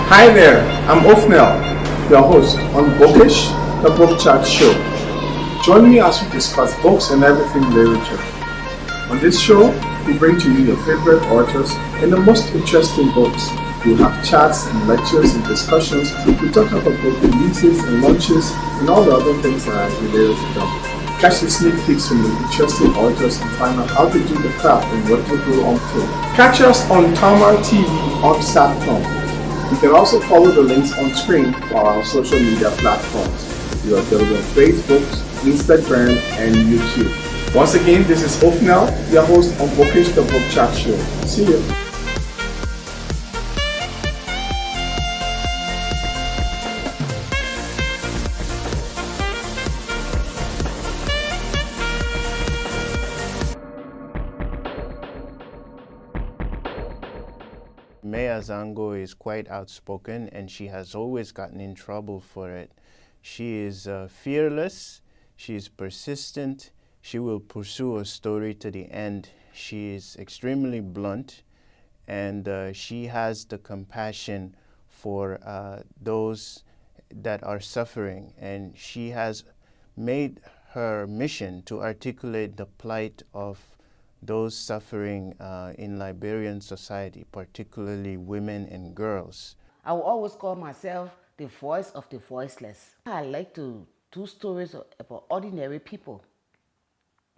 Hi there, I'm Othniel, your host on Bookish, the Book Chat Show. Join me as we discuss books and everything literature. On this show, we bring to you your favorite authors and the most interesting books. We'll have chats and lectures and discussions. We talk about book releases and launches and all the other things that are related to them. Catch the sneak peeks from the interesting authors and find out how to do the craft and what to go on to. Catch us on Tamar TV on Satcom. You can also follow the links on screen for our social media platforms. We are available on Facebook, Instagram, and YouTube. Once again, this is Othniel, your host on Bookish, the Book Chat Show. See you. Maya Zango is quite outspoken and she has always gotten in trouble for it. She is fearless, she is persistent, she will pursue a story to the end. She is extremely blunt and she has the compassion for those that are suffering, and she has made her mission to articulate the plight of those suffering in Liberian society, particularly women and girls. I will always call myself the voice of the voiceless. I like to do stories about ordinary people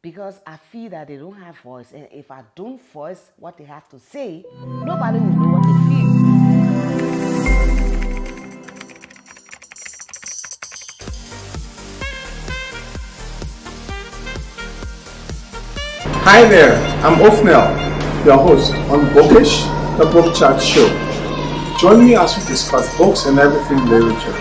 because I feel that they don't have voice, and if I don't voice what they have to say, nobody will know what they feel. Hi there, I'm Othniel, your host on Bookish, the Book Chat Show. Join me as we discuss books and everything literature.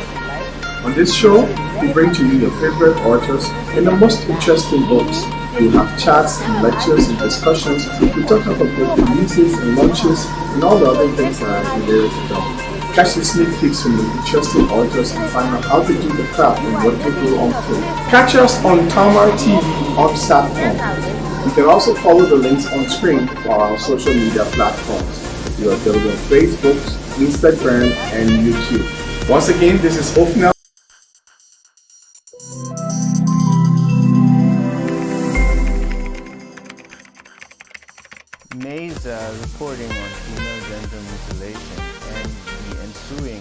On this show, we bring to you your favorite authors and the most interesting books. We'll have chats and lectures and discussions. We talk about book releases and launches and all the other things that are related to them. Catch the sneak peeks from the interesting authors and find out how to do the craft and what to go on to. Catch us on Tamar TV on Satcom. You can also follow the links on screen for our social media platforms. We are available on Facebook, Instagram, and YouTube. Once again, this is Othniel. May's reporting on female genital mutilation and the ensuing...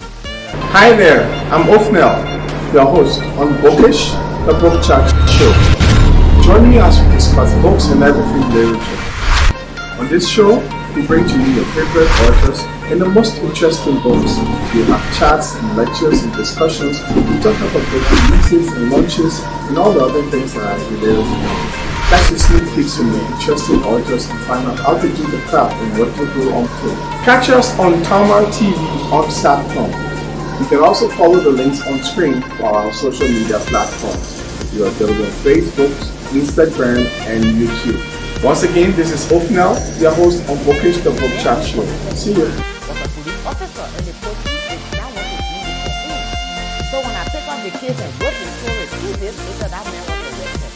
Hi there, I'm Othniel, your host on Bookish, the Book Chat Show. Join me as we discuss books and everything literature. On this show, we bring to you your favorite authors and the most interesting books. We'll have chats and lectures and discussions. We talk about book releases and launches and all the other things that are related to them. Catch the sneak peeks from the interesting authors and find out how to do the craft and what to go on to. Catch us on Tamar TV on Satcom. You can also follow the links on screen for our social media platforms. We are available on Facebook, Instagram, and YouTube. Once again, this is Othniel, your host on Bookish, the Book Chat Show. See you. Was a police officer and the police is now what they do for him. So when I pick up the case and wrote the story 2 days later, that man was arrested.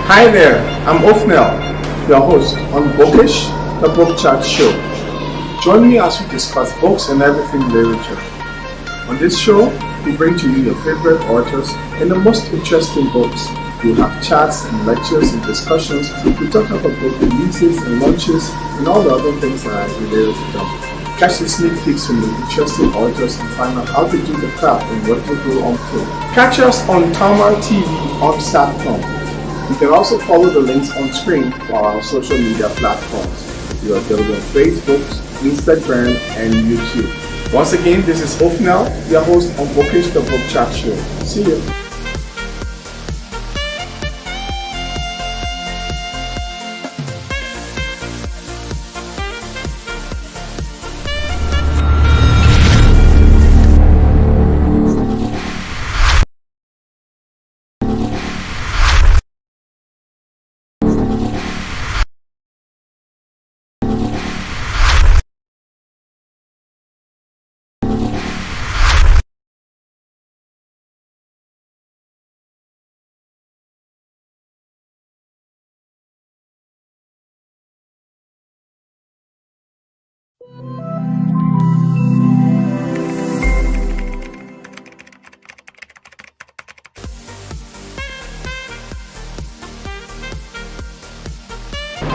Hi there, I'm Othniel, your host on Bookish, the Book Chat Show. Join me as we discuss books and everything literature. On this show, we bring to you your favorite authors and the most interesting books. We'll have chats and lectures and discussions. We talk about book releases and launches and all the other things that are related to them. Catch the sneak peeks from the interesting authors and find out how to do the craft and what to do on film. Catch us on Tamar TV on Satcom. You can also follow the links on screen for our social media platforms. We are available on Facebook, Instagram, and YouTube. Once again, this is Othniel, your host on Bookish the Book Chat Show. See you.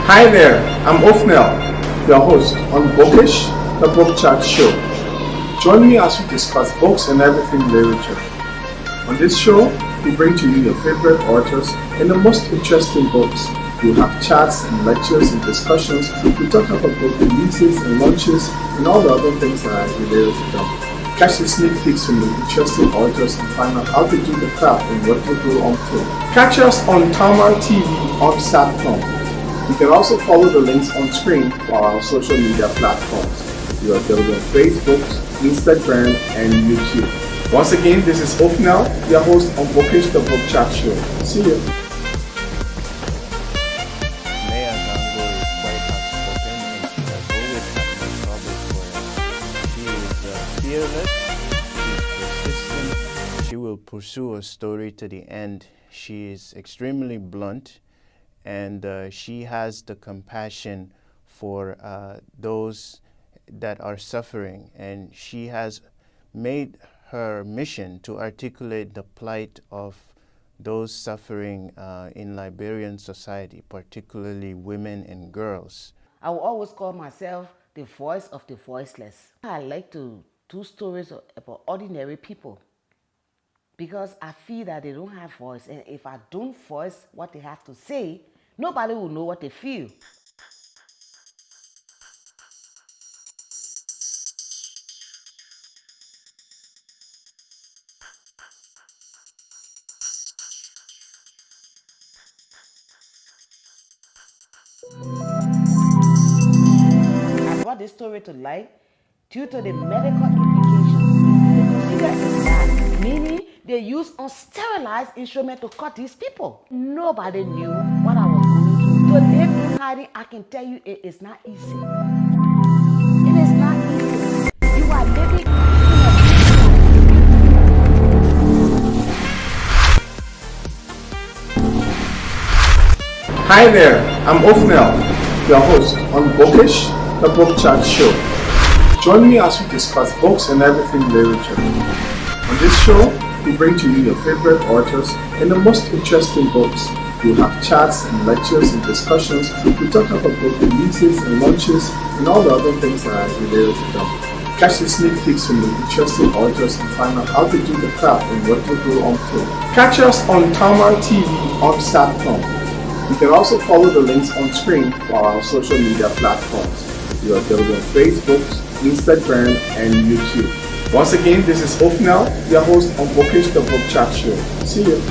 Hi there, I'm Othniel, your host on Bookish, the Book Chat Show. Join me as we discuss books and everything literature. On this show, we bring to you your favorite authors and the most interesting books. We'll have chats and lectures and discussions. We talk about book releases and launches and all the other things that are related to them. Catch the sneak peeks from the interesting authors and find out how to do the craft and what to do on film. Catch us on Tamar TV on Satcom. You can also follow the links on screen for our social media platforms. We are available on Facebook, Instagram, and YouTube. Once again, this is Othniel, your host on Bookish the Book Chat Show. See you. Maya Zango is quite outspoken and she has always gotten in trouble for it. She is fearless, she is persistent, she will pursue a story to the end. She is extremely blunt, and she has the compassion for those that are suffering, and she has made her mission to articulate the plight of those suffering in Liberian society, particularly women and girls. I will always call myself the voice of the voiceless. I like to do stories about ordinary people because I feel that they don't have voice, and if I don't voice what they have to say, nobody will know what they feel. I brought this story to light due to the medical implications. The procedure is bad, meaning they use unsterilized instruments to cut these people. Nobody knew what I was going through. To live in hiding, I can tell you it is not easy. It is not easy. You are living in Hi there, I'm Othniel, your host on Bookish, the Book Chat Show. Join me as we discuss books and everything literature. On this show, we bring to you your favorite authors and the most interesting books. We'll have chats and lectures and discussions. We talk about book releases and launches and all the other things that are related to them. Catch the sneak peeks from the interesting authors and find out how to do the craft and what to do on film. Catch us on Tamar TV on Satcom. You can also follow the links on screen for our social media platforms. We are available on Facebook, Instagram, and YouTube. Once again, this is Othniel, your host on Bookish the Book Chat Show. See you.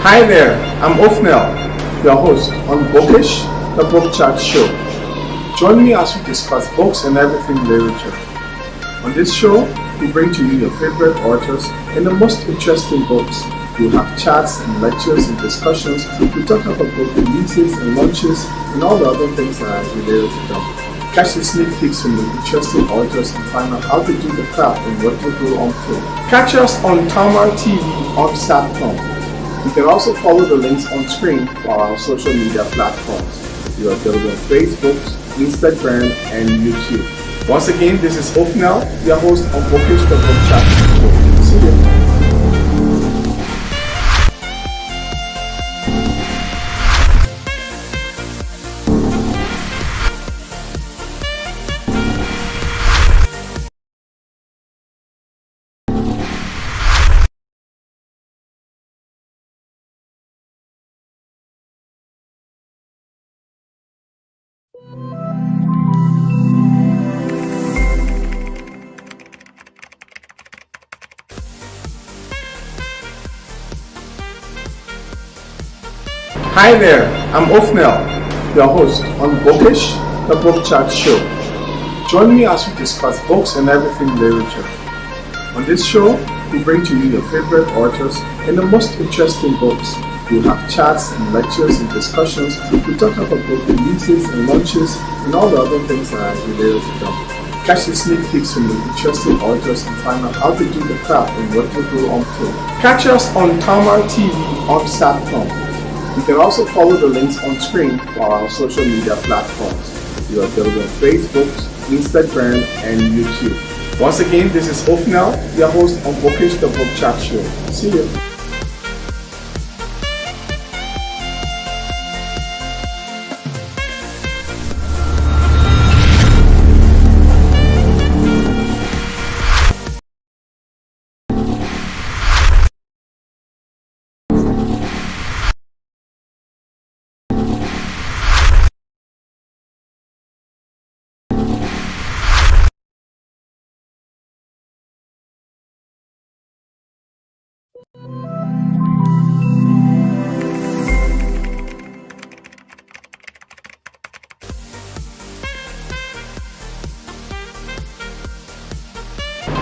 Hi there, I'm Othniel, your host on Bookish, the Book Chat Show. Join me as we discuss books and everything literature. On this show, we bring to you your favorite authors and the most interesting books. We'll have chats and lectures and discussions. We talk about book releases and launches and all the other things that are related to them. Catch the sneak peeks from the interesting authors and find out how to do the craft and what to do on film. Catch us on Tamar TV on Satcom. You can also follow the links on screen for our social media platforms. We are available on Facebook, Instagram, and YouTube. Once again, this is Othniel, your host on Bookish the Book Chat Show. See you. Hi there, I'm Othniel, your host on Bookish, the Book Chat Show. Join me as we discuss books and everything literature. On this show, we bring to you your favorite authors and the most interesting books. We'll have chats and lectures and discussions. We talk about book releases and launches and all the other things that are related to them. Catch the sneak peeks from the interesting authors and find out how to do the craft and what to do on film. Catch us on Tamar TV on Satcom. You can also follow the links on screen for our social media platforms. We are available on Facebook, Instagram, and YouTube. Once again, this is Othniel, your host on Bookish the Book Chat Show. See you.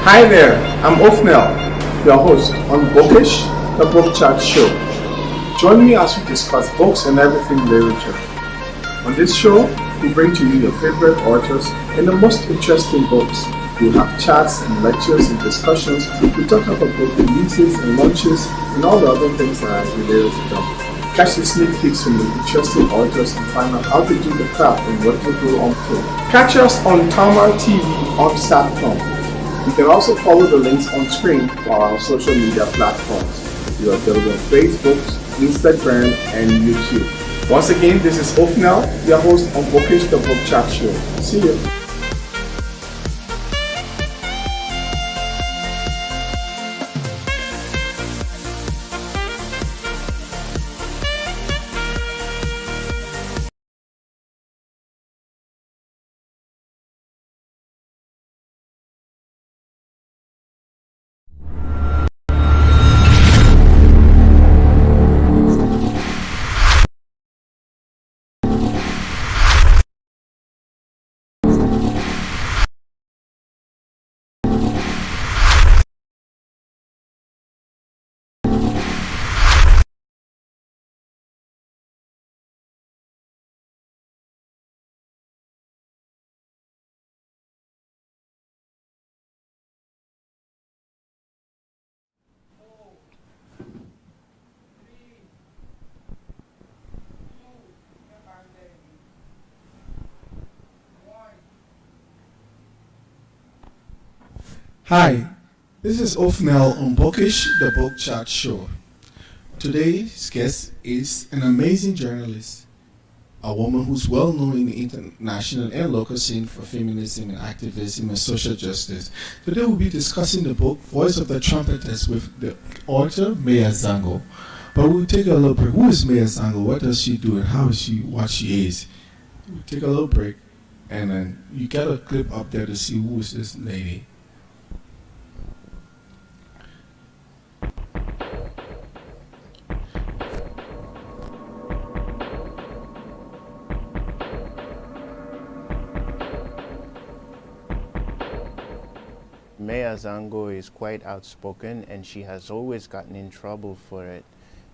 Hi there, I'm Othniel, your host on Bookish, the Book Chat Show. Join me as we discuss books and everything literature. On this show, we bring to you your favorite authors and the most interesting books. We'll have chats and lectures and discussions. We talk about book releases and launches and all the other things that are related to them. Catch the sneak peeks from the interesting authors and find out how to do the craft and what to do on film. Catch us on Tamar TV on Satcom. You can also follow the links on screen for our social media platforms. We are available on Facebook, Instagram, and YouTube. Once again, this is Othniel, your host on Bookish the Book Chat Show. See you. Hi, this is Othniel on Bookish, the Book Chat Show. Today's guest is an amazing journalist, a woman who's well known in the international and local scene for feminism and activism and social justice. Today we'll be discussing the book Voice of the Trumpeters with the author Maya Zango. But we'll take a little break. Who is Maya Zango? What does she do and how is she what she is? We'll take a little break and then you get a clip up there to see who is this lady. Maya Zango is quite outspoken and she has always gotten in trouble for it.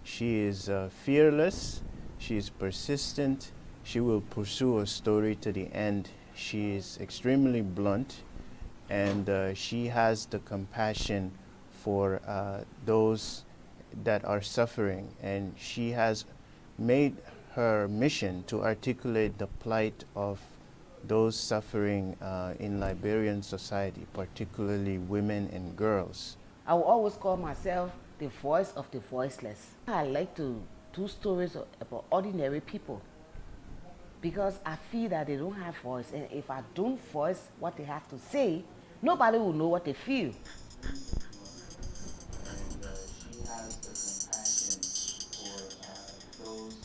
She is fearless, she is persistent, she will pursue a story to the end. She is extremely blunt and she has the compassion for those that are suffering, and she has made her mission to articulate the plight of those suffering in Liberian society, particularly women and girls. I will always call myself the voice of the voiceless. I like to do stories about ordinary people because I feel that they don't have voice, and if I don't voice what they have to say, nobody will know what they feel. And she has the compassion for those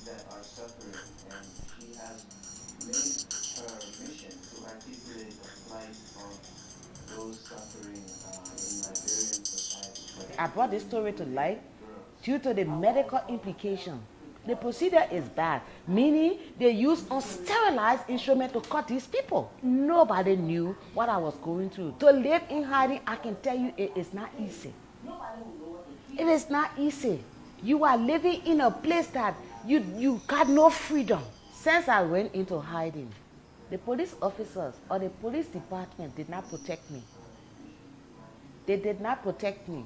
that are suffering, and she has made her mission to articulate the plight of those suffering in Liberian society. I brought this story to light due to the medical implication. The procedure is bad, meaning they use unsterilized instruments to cut these people. Nobody knew what I was going through. To live in hiding, I can tell you, it is not easy. It is not easy. You are living in a place that you got no freedom. Since I went into hiding, the police officers or the police department did not protect me. They did not protect me.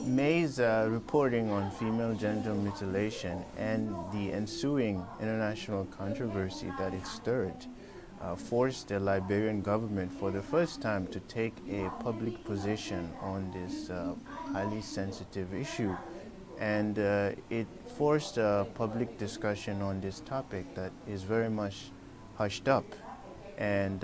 May's reporting on female genital mutilation and the ensuing international controversy that it stirred forced the Liberian government for the first time to take a public position on this highly sensitive issue. And it forced a public discussion on this topic that is very much hushed up. And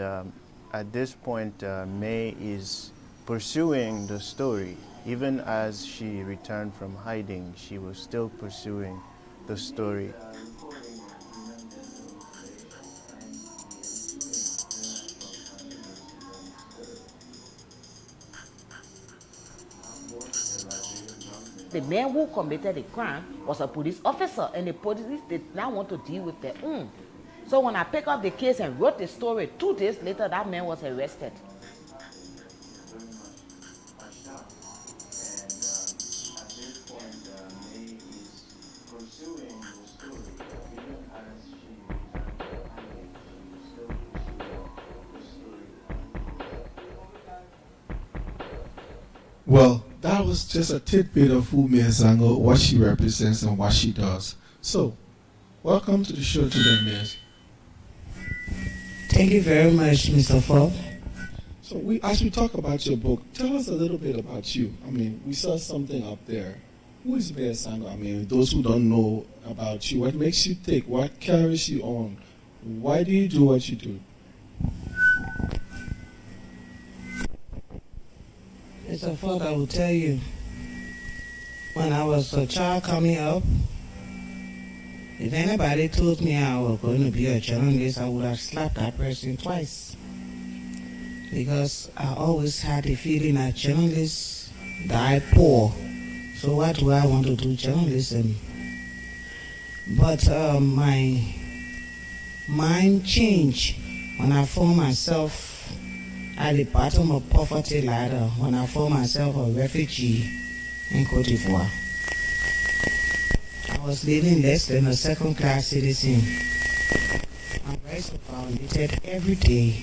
at this point, May is pursuing the story. Even as she returned from hiding, she was still pursuing the story. The man who committed the crime was a police officer, and the police did not want to deal with their own. So when I picked up the case and wrote the story, 2 days later, that man was arrested. Well, that was just a tidbit of who Maya Zango, what she represents, and what she does. So, welcome to the show today, Maya. Thank you very much, Mr. Fogg. So, as we talk about your book, tell us a little bit about you. I mean, we saw something up there. Who is Maya Zango? I mean, those who don't know about you, what makes you tick? What carries you on? Why do you do what you do? Mr. Fogg, I will tell you, when I was a child coming up, if anybody told me I was going to be a journalist, I would have slapped that person twice. Because I always had the feeling that journalists die poor. So why do I want to do journalism? But my mind changed when I found myself at the bottom of poverty ladder, when I found myself a refugee in Cote d'Ivoire. I was living less than a second-class citizen. My rights were violated every day.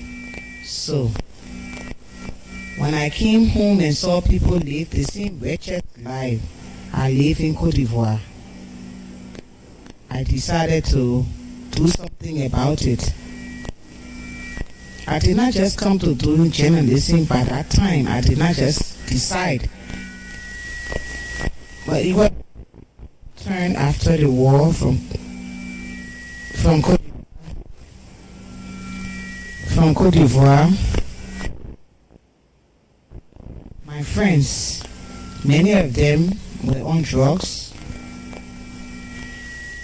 So, when I came home and saw people live the same wretched life I live in Cote d'Ivoire, I decided to do something about it. I did not just come to do journalism by that time. I did not just decide. But it was turned after the war from Cote d'Ivoire. My friends, many of them were on drugs.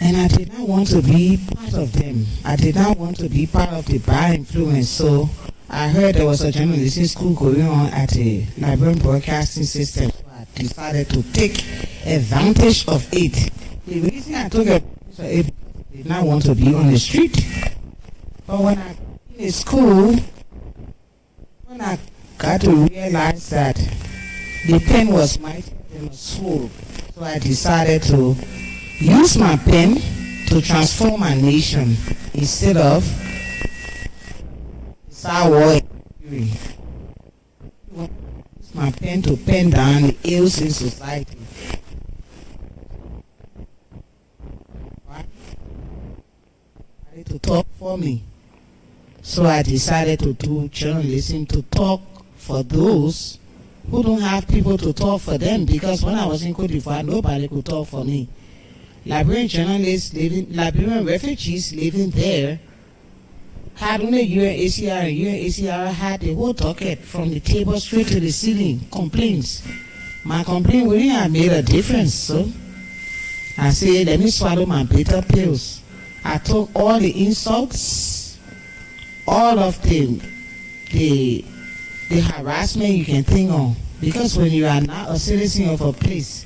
And I did not want to be part of them. I did not want to be part of the bad influence. So I heard there was a journalism school going on at the Liberian Broadcasting System. So I decided to take advantage of it. The reason I took a did not want to be on the street. But when I in school, when I got to realize that the pen was mightier than a sword, so I decided to use my pen to transform my nation instead of sour. Use my pen to pen down the ills in society. To talk for me. So I decided to do journalism to talk for those who don't have people to talk for them, because when I was in Cote d'Ivoire, nobody could talk for me. Liberian refugees living there had only UNHCR, and UNHCR had the whole docket from the table straight to the ceiling, complaints. My complaint wouldn't have made a difference, so I said, let me swallow my bitter pills. I took all the insults, all of the harassment you can think of, because when you are not a citizen of a place,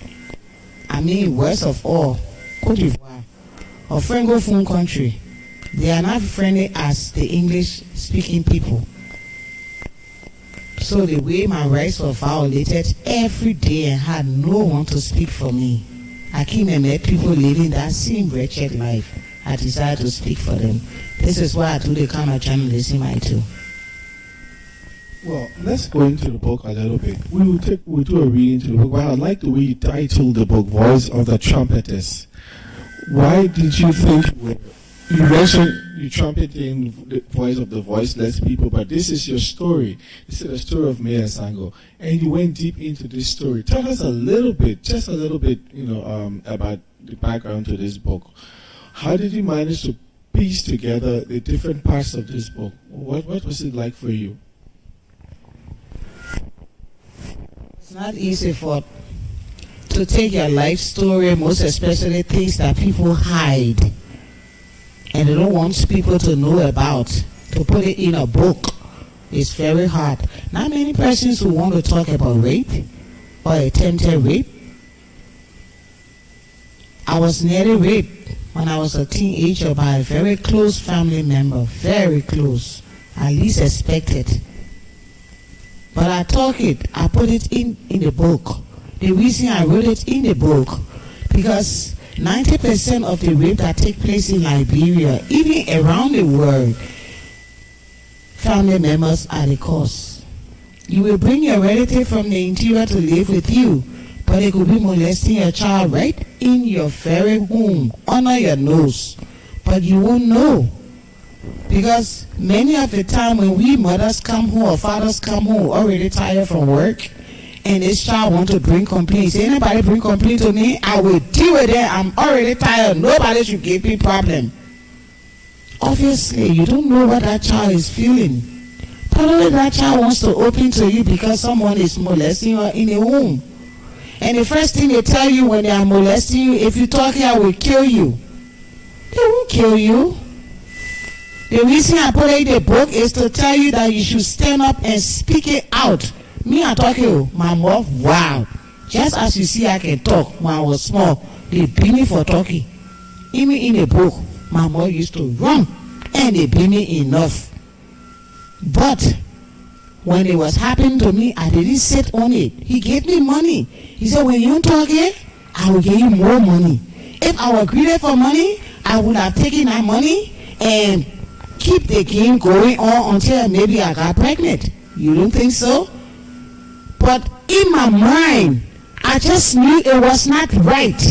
I mean, worst of all, Cote d'Ivoire, a francophone country, they are not friendly as the English-speaking people. So the way my rights were violated every day and had no one to speak for me, I came and met people living that same wretched life. I decided to speak for them. This is why I do the kind of journalism I do. Well, let's go into the book a little bit. We'll do a reading to the book. Well, I like the way you titled the book, Voice of the Trumpetess. Why did you think you mentioned you trumpeting the voice of the voiceless people, but this is your story. This is the story of Maya Sango, and you went deep into this story. Tell us a little bit, just a little bit, about the background to this book. How did you manage to piece together the different parts of this book? What was it like for you? It's not easy to take your life story, most especially things that people hide and they don't want people to know about, to put it in a book. It's very hard. Not many persons who want to talk about rape or attempted rape. I was nearly raped when I was a teenager by a very close family member, very close, at least expected. But I put it in the book. The reason I wrote it in the book, because 90% of the rape that take place in Liberia, even around the world, family members are the cause. You will bring your relative from the interior to live with you, but they could be molesting your child right in your very home, under your nose. But you won't know. Because many of the time when we mothers come home or fathers come home already tired from work, and this child want to bring complaints. Anybody bring complaint to me, I will deal with it. I'm already tired. Nobody should give me problem. Obviously, you don't know what that child is feeling. Probably that child wants to open to you because someone is molesting her in a home. And the first thing they tell you when they are molesting you, if you talk here, I will kill you. They won't kill you. The reason I put it in the book is to tell you that you should stand up and speak it out. Me, I talk you, my mouth, wow. Just as you see I can talk when I was small, they beat me for talking. Even in the book, my mom used to run and they beat me enough. But when it was happening to me, I didn't sit on it. He gave me money. He said, when you talk here, I will give you more money. If I were greedy for money, I would have taken that money and keep the game going on until maybe I got pregnant. You don't think so? But in my mind, I just knew it was not right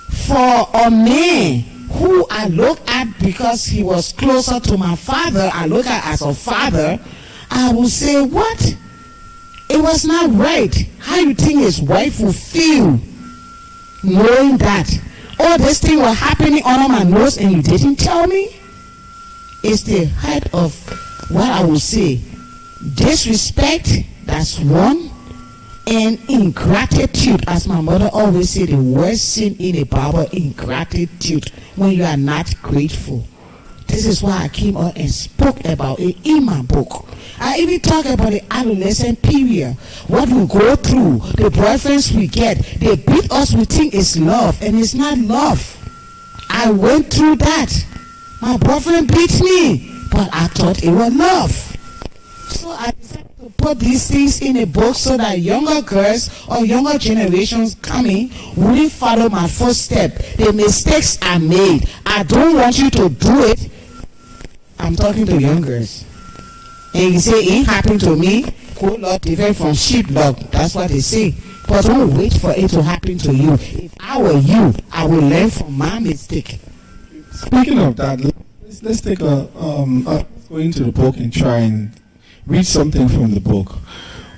for a man who I look at because he was closer to my father, I look at as a father, I will say, what? It was not right. How you think his wife will feel knowing that all this thing was happening under my nose and you didn't tell me? It's the height of what I will say. Disrespect, that's one. And ingratitude, as my mother always said, the worst sin in the Bible, ingratitude, when you are not grateful. This this is why I came out and spoke about it in my book. I even talk about the adolescent period, what we go through, the boyfriends we get. They beat us, we think it's love, and it's not love. I went through that. My boyfriend beat me, but I thought it was love. So I decided to put these things in a book so that younger girls or younger generations coming wouldn't follow my footstep. The mistakes I made, I don't want you to do it. I'm talking to young girls. And you say it ain't happened to me, whole lot different from sheepdog. That's what they say. But don't wait for it to happen to you. If I were you, I would learn from my mistake. Speaking of that, let's take go into the book and try and read something from the book.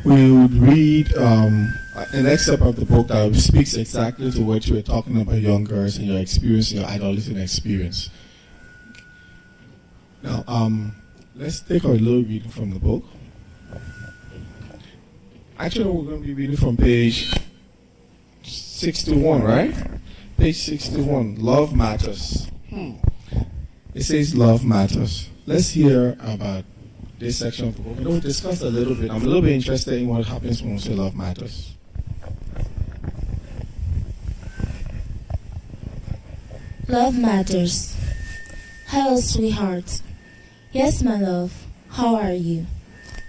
We would read an excerpt of the book that speaks exactly to what you were talking about, young girls and your experience, your adolescent experience. Now, let's take a little reading from the book. Actually, we're going to be reading from page 61, right? Page 61, Love Matters. It says love matters. Let's hear about this section of the book. We'll discuss a little bit. I'm a little bit interested in what happens when we say love matters. Love matters. Hello, sweetheart. Yes, my love. How are you?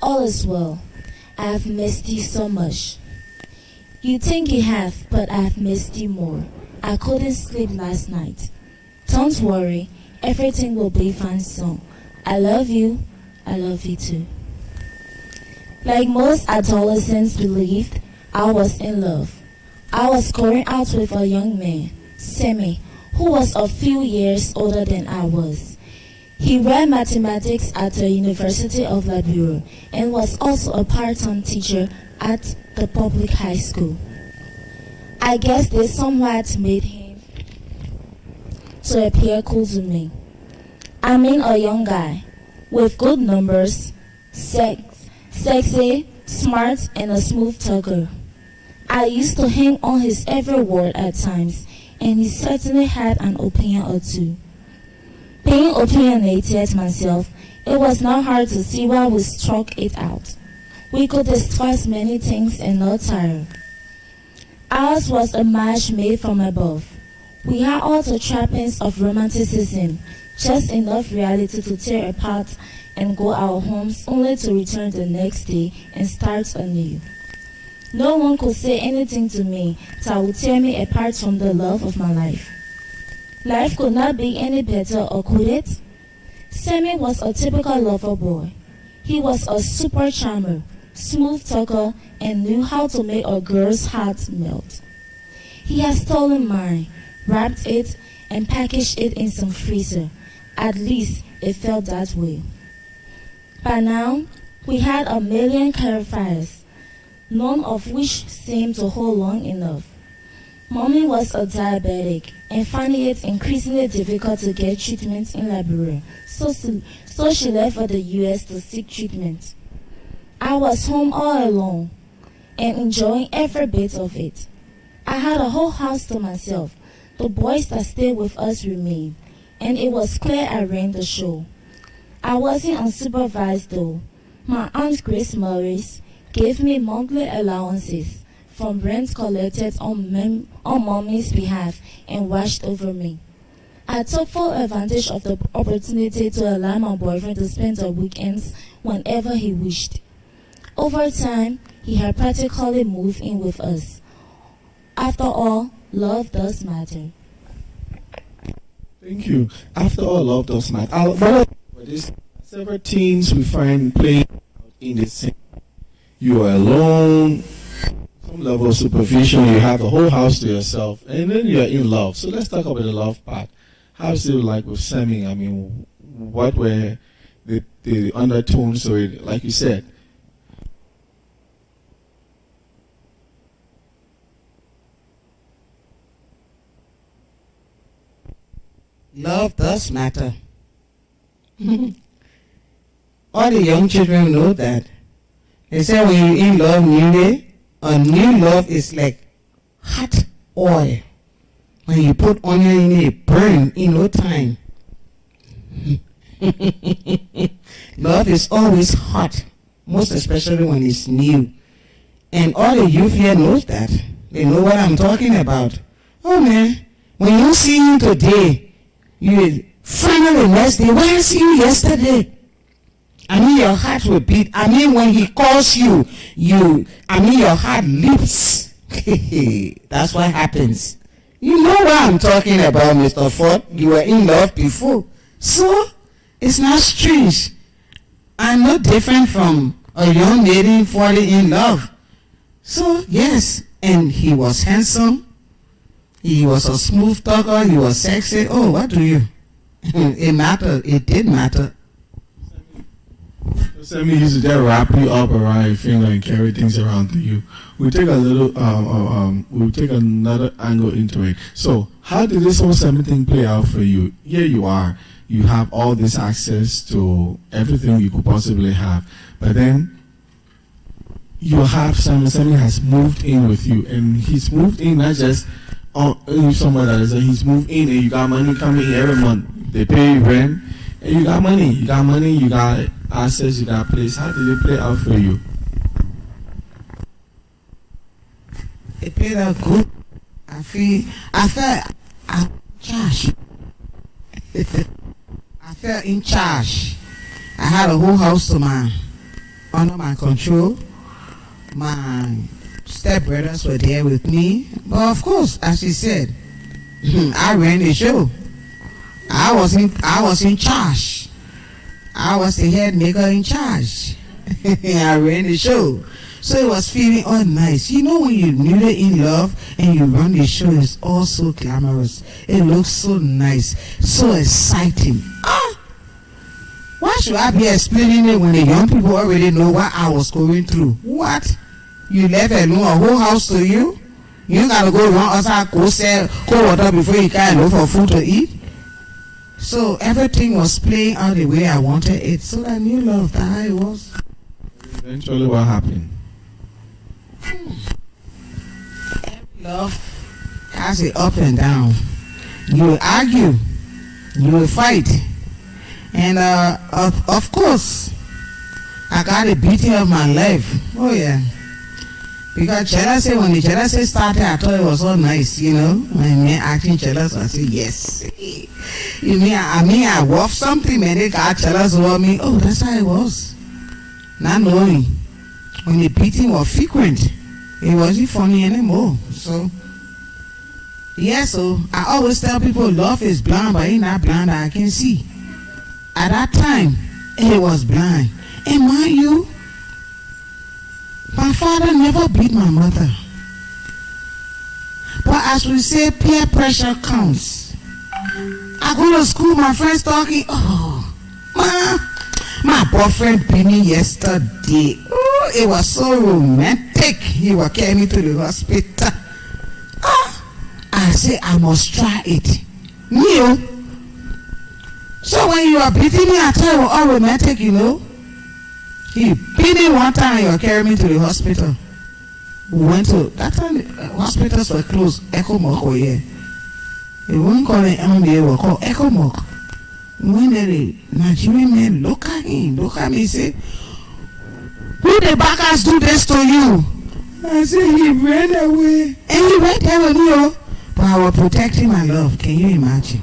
All is well. I have missed you so much. You think you have, but I have missed you more. I couldn't sleep last night. Don't worry. Everything will be fine soon. I love you. I love you too. Like most adolescents believed, I was in love. I was going out with a young man, Sammy, who was a few years older than I was. He read mathematics at the University of Liberia and was also a part-time teacher at the public high school. I guess this somewhat made him to appear cool to me. I mean, a young guy with good numbers, sexy, smart, and a smooth talker. I used to hang on his every word at times, and he certainly had an opinion or two. Being opinionated myself, it was not hard to see why we struck it out. We could discuss many things and not tire. Ours was a match made from above. We had all the trappings of romanticism, just enough reality to tear apart and go our homes only to return the next day and start anew. No one could say anything to me that would tear me apart from the love of my life. Life could not be any better, or could it? Sammy was a typical lover boy. He was a super charmer, smooth talker, and knew how to make a girl's heart melt. He had stolen mine, wrapped it, and packaged it in some freezer. At least it felt that way. By now, we had a million clarifiers, none of which seemed to hold long enough. Mommy was a diabetic and finding it increasingly difficult to get treatment in Liberia, so she left for the US to seek treatment. I was home all alone and enjoying every bit of it. I had a whole house to myself. The boys that stayed with us remained, and it was clear I ran the show. I wasn't unsupervised though. My Aunt Grace Morris gave me monthly allowances from rent collected on Mommy's behalf and watched over me. I took full advantage of the opportunity to allow my boyfriend to spend the weekends whenever he wished. Over time, he had practically moved in with us. After all, love does matter. Thank you. After all, love does matter. There's several teens we find playing in the same. You are alone, some level of supervision, you have the whole house to yourself, and then you're in love. So let's talk about the love part. How's it like with Sammy? I mean, what were the undertones to it, like you said? Love does matter. All the young children know that. They say when you're in love newly, a new love is like hot oil. When you put onion in it, burn in no time. Love is always hot, most especially when it's new. And all the youth here knows that. They know what I'm talking about. Oh man, when you see him today, you finally next day, why I see you yesterday? I mean, your heart will beat. I mean, when he calls you, your heart leaps. That's what happens. You know what I'm talking about, Mr. Ford. You were in love before. So, it's not strange. I'm no different from a young lady falling in love. So, yes, and he was handsome. He was a smooth talker. He was sexy. Oh, what do you? It mattered. It did matter. Sammy used to just wrap you up around your finger and carry things around to you. We'll take a little, we'll take another angle into it. So, how did this whole Sammy thing play out for you? Here you are. You have all this access to everything you could possibly have. But then, you have Sammy has moved in with you. And he's moved in not just somewhere that is, he's moved in and you got money coming in every month. They pay rent. And you got money, you got assets, you got place. How did it play out for you? It played out good. I felt charged. I felt in charge. I had a whole house under my control. My stepbrothers were there with me. But of course, as she said, I ran the show. I was in charge. I was the head maker in charge. I ran the show. So it was feeling all nice. You know when you're newly in love and you run the show, it's all so glamorous. It looks so nice, so exciting. Why should I be explaining it when the young people already know what I was going through? What? You left alone a whole house to you? You gotta go run outside, go sell cold water before you can look for food to eat? So everything was playing out the way I wanted it. So I knew love, that's how it was. Eventually, what happened? Every love has it up and down. You will argue, you will fight, and of course, I got a beating of my life. Oh yeah. Because jealousy, when the jealousy started, I thought it was so nice, you know. When me acting jealous, I said, yes. You mean, I wolfed something, man, they got jealous over me. Oh, that's how it was. Not knowing. When the beating was frequent, it wasn't funny anymore. So, yeah, so I always tell people love is blind, but it's not blind that I can see. At that time, it was blind. And mind you, my father never beat my mother. But as we say, peer pressure counts. I go to school, my friends talking, oh, my boyfriend beat me yesterday. Oh, it was so romantic. He was carrying me to the hospital. I say, I must try it. Me, so when you are beating me, I tell you, all romantic, you know. He beat me one time and you carried me to the hospital. We went to, that time the hospitals were closed, Echo Mock were here. They weren't calling MBA, they were called Echo Mock. When the Nigerian men look at me and say, who the backers do this to you? I said, he ran away. And he went there with me, but I was protecting my love. Can you imagine?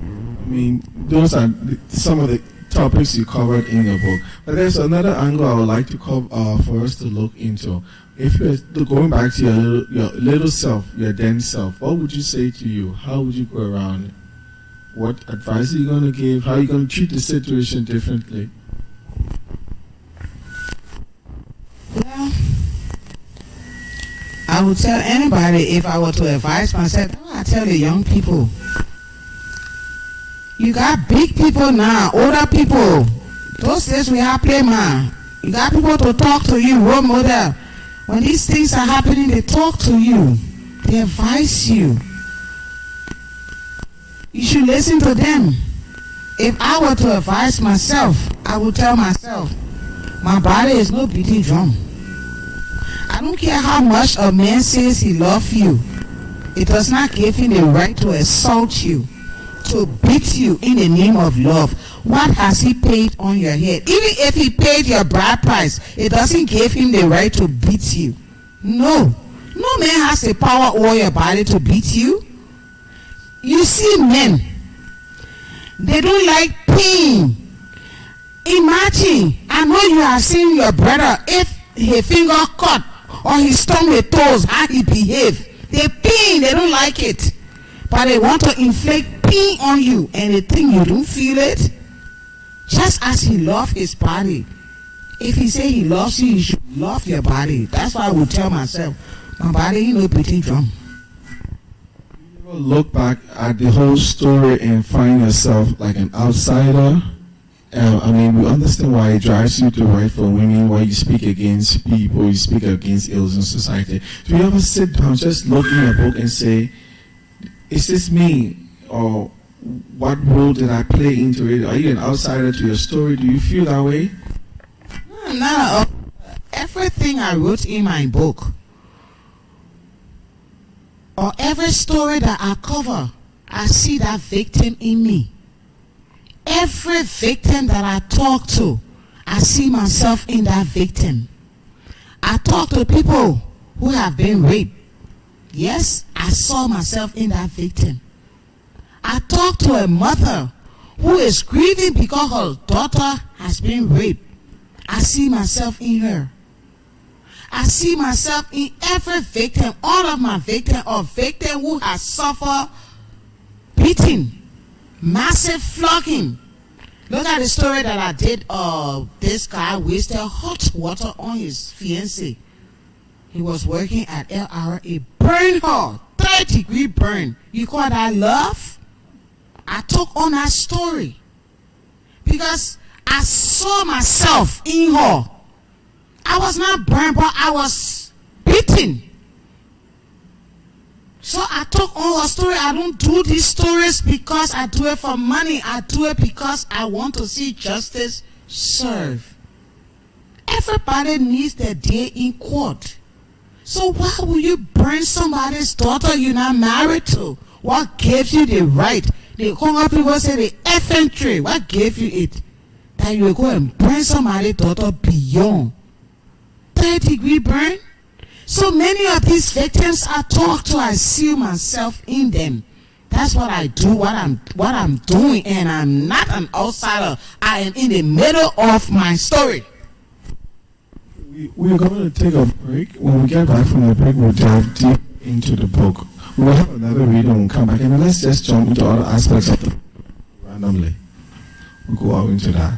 I mean, those are some of the topics you covered in your book. But there's another angle I would like to cover for us to look into. If you're going back to your little self, your then self, what would you say to you? How would you go around it? What advice are you going to give? How are you going to treat the situation differently? Well, I would tell anybody, if I were to advise myself, I tell the young people, you got big people now, older people. Those days we have play man. You got people to talk to you, role model. When these things are happening, they talk to you. They advise you. You should listen to them. If I were to advise myself, I would tell myself, my body is no beating drum. I don't care how much a man says he loves you. It does not give him the right to assault you, to beat you in the name of love, what has he paid on your head? Even if he paid your bride price, it doesn't give him the right to beat you. No. No man has the power over your body to beat you. You see men, they don't like pain. Imagine, I know you have seen your brother, if his finger cut or he stump his toes, how he behave. They pain, they don't like it. But they want to inflict pain on you, and they think you don't feel it. Just as he loves his body. If he say he loves you, you should love your body. That's why I would tell myself, my body, you know, beating drum. You ever look back at the whole story and find yourself like an outsider? I mean, we understand why it drives you to write for women, why you speak against people, you speak against ills in society. Do you ever sit down, just look in a book and say, is this me? Or what role did I play into it? Are you an outsider to your story? Do you feel that way? No. Everything I wrote in my book, or every story that I cover, I see that victim in me. Every victim that I talk to, I see myself in that victim. I talk to people who have been raped. Yes, I saw myself in that victim. I talk to a mother who is grieving because her daughter has been raped. I see myself in her. I see myself in every victim, all of my victims, or victim who has suffered beating, massive flogging. Look at the story that I did. This guy wasted hot water on his fiancée. He was working at LRA, burned her, 3rd-degree burn. You call that love? I took on that story because I saw myself in her. I was not burned, but I was beaten. So I took on her story. I don't do these stories because I do it for money. I do it because I want to see justice served. Everybody needs their day in court. So why will you burn somebody's daughter you're not married to? What gives you the right? The Congo people say the infantry. What gave you it? That you will go and burn somebody's daughter beyond 3rd-degree burn? So many of these victims I talk to, I see myself in them. That's what I do, what I'm doing, and I'm not an outsider. I am in the middle of my story. We're going to take a break. When we get back from the break, we'll delve deep into the book. We'll have another reading and we'll come back. And let's just jump into other aspects of the book randomly. We'll go out into that.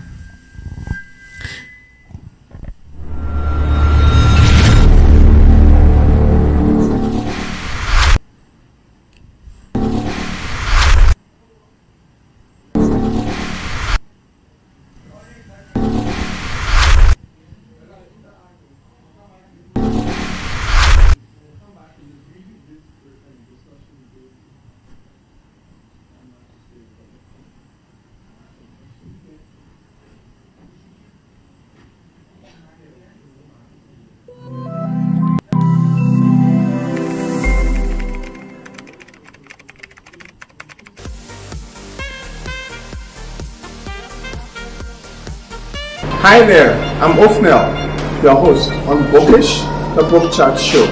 Hi there, I'm Othniel, your host on Bookish, the Book Chat Show.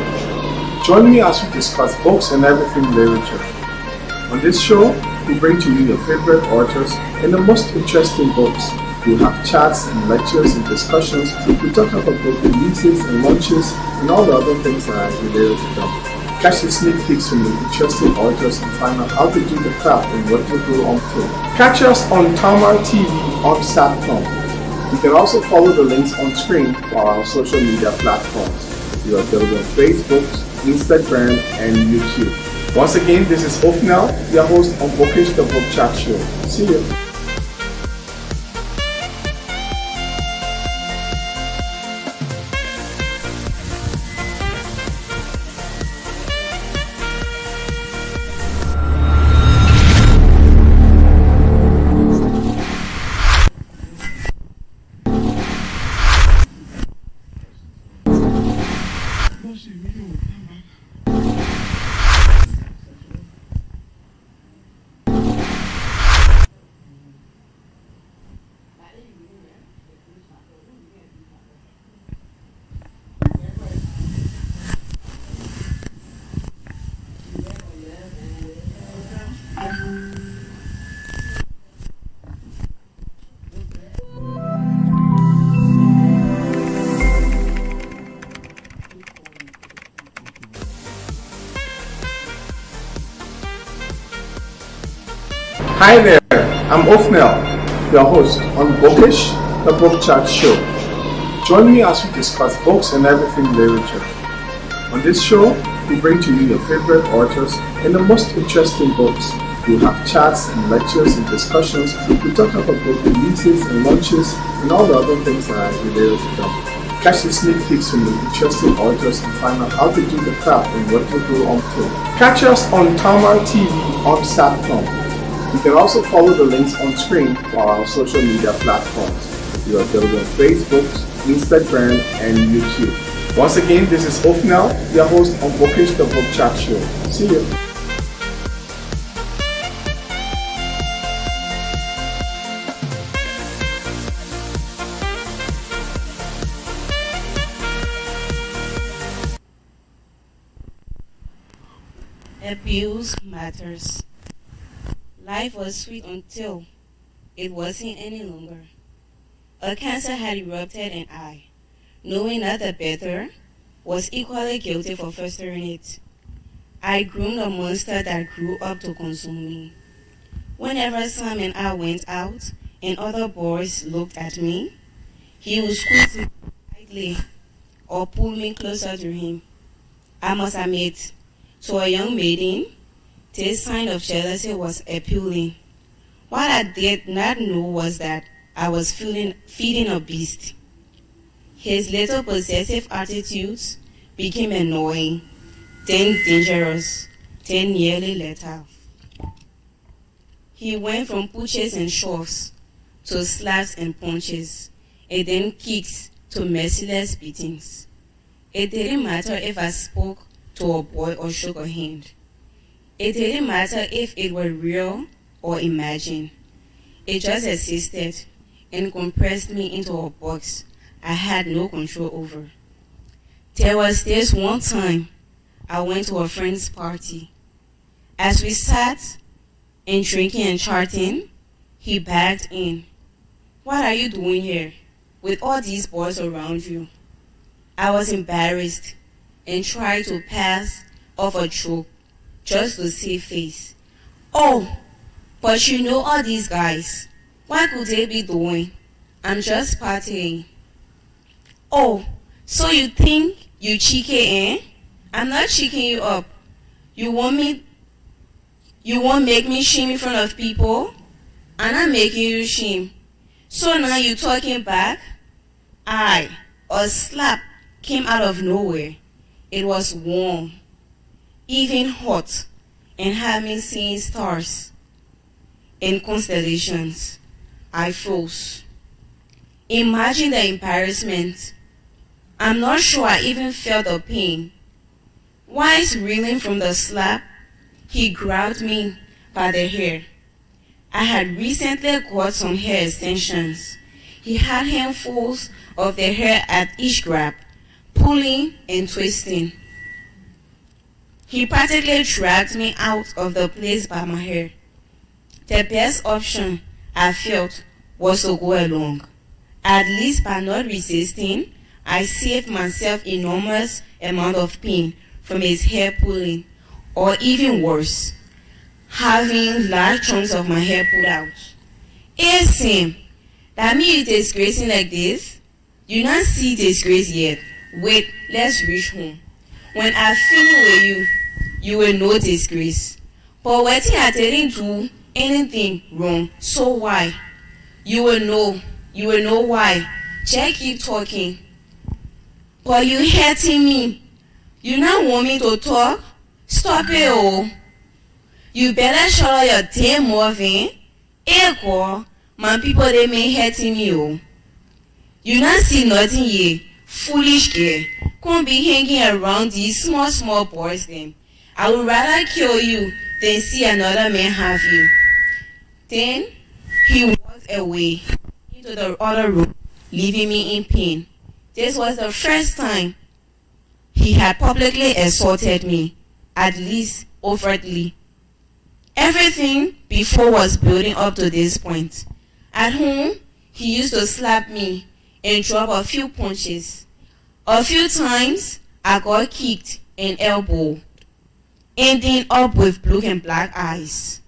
Join me as we discuss books and everything literature. On this show, we bring to you your favorite authors and the most interesting books. We'll have chats and lectures and discussions. We talk about book releases and launches and all the other things that are related to them. Catch the sneak peeks from the interesting authors and find out how to do the craft and what to do on to. Catch us on Tamar TV on Satcom. You can also follow the links on screen for our social media platforms. We are available on Facebook, Instagram, and YouTube. Once again, this is Othniel, your host on Bookish, the Book Chat Show. See you. Hi there, I'm Othniel, your host on Bookish, the Book Chat Show. Join me as we discuss books and everything literature. On this show, we bring to you your favorite authors and the most interesting books. We'll have chats and lectures and discussions. We talk about book releases and launches and all the other things that are related to them. Catch the sneak peeks from the interesting authors and find out how to do the craft and what to do on tour. Catch us on Tamar TV on Satcom. You can also follow the links on screen for our social media platforms. We are available on Facebook, Instagram, and YouTube. Once again, this is Othniel, your host on Bookish the Book Chat Show. See you. Abuse matters. Life was sweet until it wasn't any longer. A cancer had erupted and I, knowing not the better, was equally guilty for fostering it. I groomed a monster that grew up to consume me. Whenever Sam and I went out and other boys looked at me, he would squeeze me tightly or pull me closer to him. I must admit, to a young maiden, this sign of jealousy was appealing. What I did not know was that I was feeding a beast. His little possessive attitudes became annoying, then dangerous, then nearly lethal. He went from pushes and shoves to slaps and punches, and then kicks to merciless beatings. It didn't matter if I spoke to a boy or shook a hand. It didn't matter if it were real or imagined. It just existed and compressed me into a box I had no control over. There was this one time I went to a friend's party. As we sat and drinking and chatting, he backed in. "What are you doing here with all these boys around you?" I was embarrassed and tried to pass off a joke just to save face. "Oh, but you know all these guys. What could they be doing? I'm just partying." "Oh, so you think you cheeky, eh? I'm not cheeking you up. You won't make me shame in front of people? I'm not making you shame. So now you talking back?" A slap came out of nowhere. It was warm, even hot, and had me seeing stars and constellations. I froze. Imagine the embarrassment. I'm not sure I even felt the pain. While reeling from the slap, he grabbed me by the hair. I had recently got some hair extensions. He had handfuls of the hair at each grab, pulling and twisting. He practically dragged me out of the place by my hair. The best option, I felt, was to go along. At least by not resisting, I saved myself enormous amount of pain from his hair pulling, or even worse, having large chunks of my hair pulled out. "Hey Sam, that mean you disgracing like this? You not see disgrace yet. Wait, let's reach home. When I finish with you, you will know disgrace. But waiting, I didn't do anything wrong, so why? You will know why. Just keep talking." "But you hurting me. You not want me to talk? Stop it, oh. You better shut up your damn mouth, eh? Hey, girl, my people, they may hurting me, oh. You not see nothing here. Foolish girl. Can't be hanging around these small boys then. I would rather kill you than see another man have you." Then he walked away into the other room, leaving me in pain. This was the first time he had publicly assaulted me, at least overtly. Everything before was building up to this point. At home, he used to slap me and drop a few punches. A few times, I got kicked and elbowed, ending up with blue and black eyes.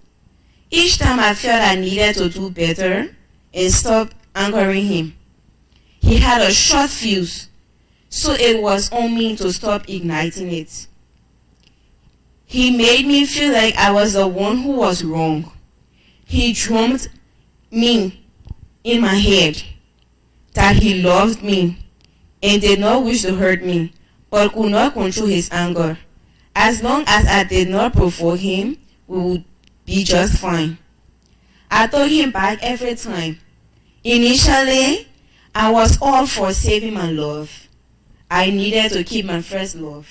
Each time I felt I needed to do better and stop angering him, he had a short fuse, so it was on me to stop igniting it. He made me feel like I was the one who was wrong. He drummed me in my head that he loved me and did not wish to hurt me, but could not control his anger. As long as I did not provoke him, we would be just fine. I told him back every time. Initially, I was all for saving my love. I needed to keep my first love.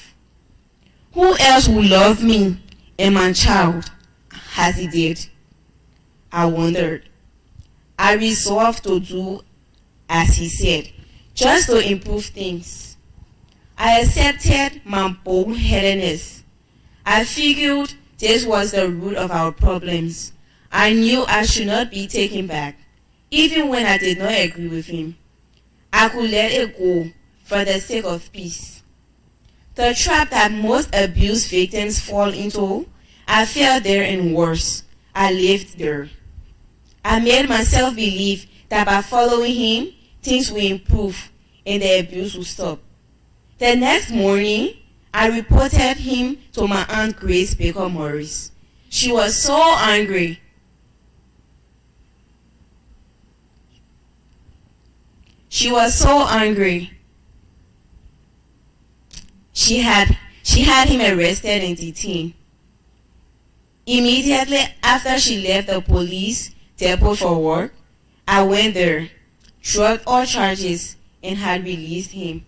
Who else would love me and my child as he did? I wondered. I resolved to do as he said, just to improve things. I accepted my bullheadedness. I figured this was the root of our problems. I knew I should not be taken back, even when I did not agree with him. I could let it go for the sake of peace. The trap that most abuse victims fall into, I fell there and worse. I lived there. I made myself believe that by following him, things will improve and the abuse will stop. The next morning, I reported him to my Aunt Grace Baker Morris. She was so angry. She had him arrested and detained. Immediately after she left the police depot for work, I went there, dropped all charges, and had released him.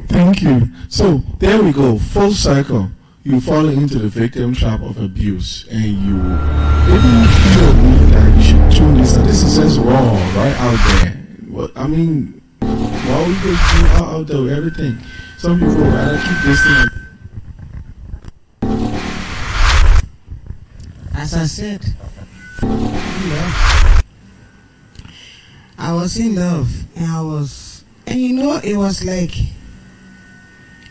Thank you. So there we go, full circle. You fall into the victim trap of abuse, and you even feel that you should tune this. This is just raw, right out there. Well, I mean, why we go out there with everything? Some people would rather keep this thing. As I said, I was in love, and you know, it was like,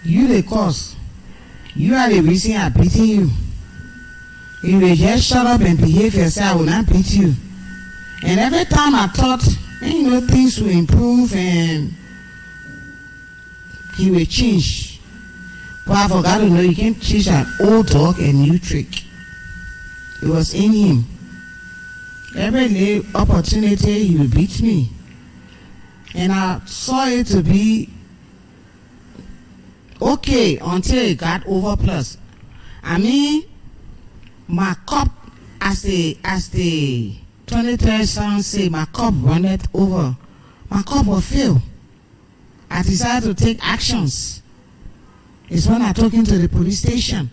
you the cause. You are the reason I'm beating you. If you just shut up and behave yourself, I will not beat you. And every time I thought, things will improve and he will change. But I forgot to know you can't teach an old dog a new trick. It was in him. Every little opportunity he will beat me. And I saw it to be okay until it got overplus. I mean, my cup, as the 23rd song say, my cup runneth over. My cup will fill. I decided to take actions. It's when I took him to the police station.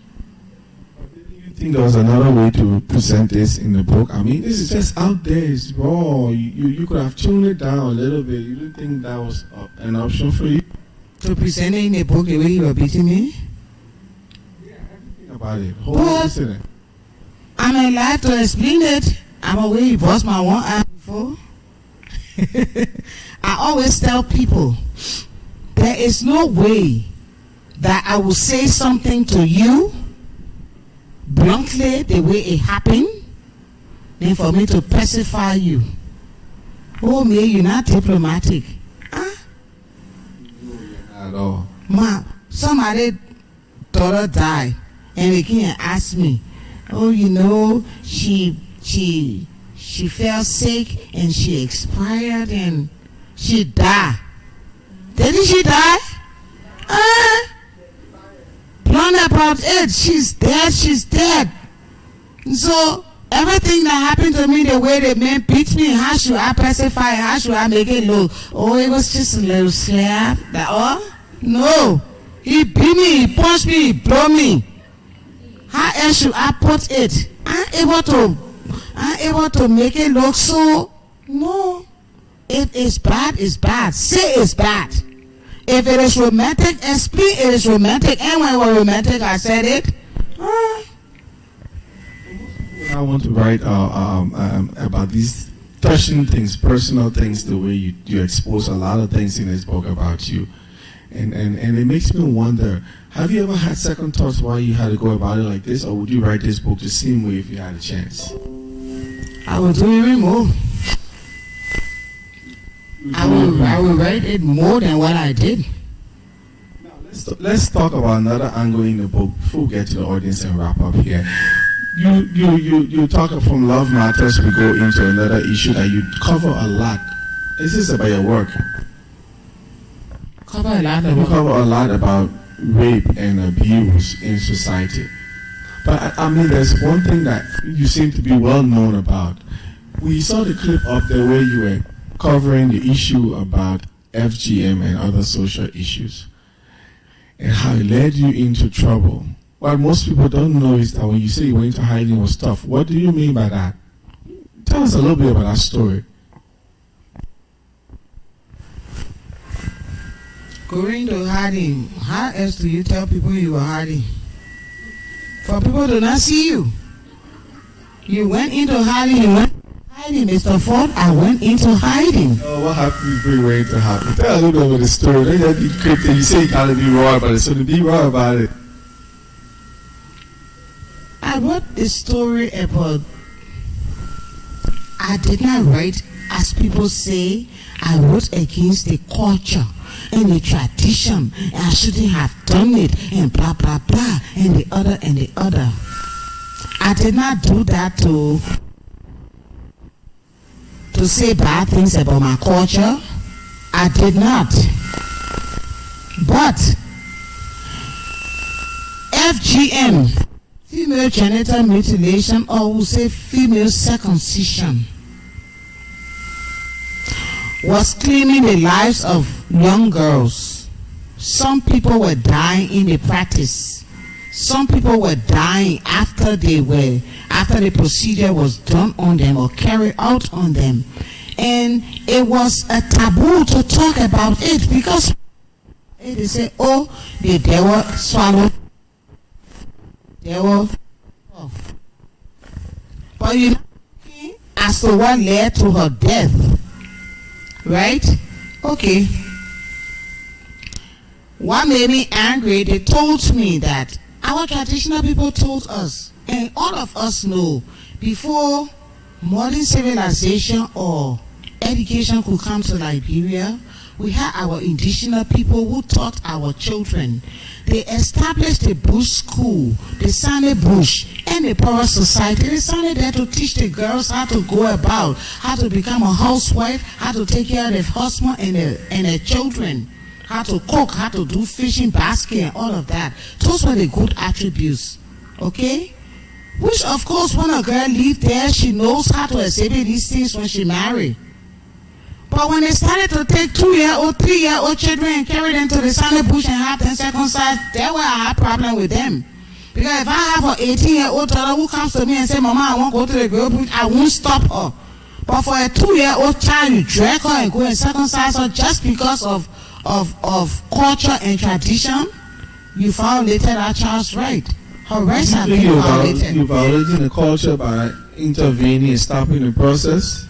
Do you think there was another way to present this in the book? I mean, this is just out there. It's raw. You could have tuned it down a little bit. You didn't think that was an option for you? To present it in a book the way you were beating me? Yeah, think about it. Hold on a second. I'm alive to explain it. I'm aware you bust my one eye before. I always tell people, there is no way that I will say something to you bluntly the way it happened, then for me to pacify you. Oh, me, you're not diplomatic. At all. Somebody daughter died, and they came and asked me, oh, she fell sick and she expired and she died. Didn't she die? Blunt about it. She's dead. So everything that happened to me, the way the man beat me, how should I pacify? How should I make it look? Oh, it was just a little slap. No. He beat me, he punched me, he blew me. How else should I put it? I'm able to make it look so. No. If it's bad, it's bad. Say it's bad. If it is romantic, explain it is romantic. And when we're romantic, I said it. I want to write about these touching things, personal things, the way you expose a lot of things in this book about you. And it makes me wonder, have you ever had second thoughts why you had to go about it like this, or would you write this book the same way if you had a chance? I will do even more. I will write it more than what I did. Now, let's talk about another angle in the book before we get to the audience and wrap up here. You talk from Love Matters, we go into another issue that you cover a lot. This is about your work. Cover a lot You cover a lot about rape and abuse in society. But I mean, there's one thing that you seem to be well known about. We saw the clip up there where you were covering the issue about FGM and other social issues and how it led you into trouble. What most people don't know is that when you say you went into hiding was tough, what do you mean by that? Tell us a little bit about that story. Going to hiding. How else do you tell people you were hiding? For people to not see you. You went into hiding. You went hiding, Mr. Ford. I went into hiding. Oh, what happened before you went into hiding? Tell a little bit about the story. Don't just be cryptic. You say you gotta be raw about it, so be raw about it. I wrote this story about. I did not write, as people say, I wrote against the culture and the tradition, and I shouldn't have done it, and blah blah blah, and the other and the other. I did not do that to say bad things about my culture. I did not. But FGM, female genital mutilation, or we'll say female circumcision, was claiming the lives of young girls. Some people were dying in the practice. Some people were dying after the procedure was done on them or carried out on them. And it was a taboo to talk about it because they say, oh, the devil swallowed. Devil. Oh. But you know, as to what led to her death. Right? Okay. What made me angry, they told me that our traditional people told us, and all of us know, before modern civilization or education could come to Liberia, we had our indigenous people who taught our children. They established the bush school, the Sunday bush, and the power society. They started there to teach the girls how to go about, how to become a housewife, how to take care of their husband and their children, how to cook, how to do fishing basket, and all of that. Those were the good attributes. Okay? Which, of course, when a girl leaves there, she knows how to exhibit these things when she marries. But when they started to take 2-year-old, 3-year-old children and carry them to the Sunday bush and have them circumcised, there were I had problem with them. Because if I have an 18-year-old daughter who comes to me and says, Mama, I want to go to the girl bush, I won't stop her. But for a 2-year-old child, you drag her and go and circumcise her just because of culture and tradition, you violated that child's right. Her rights have been violated. You violated the culture by intervening and stopping the process?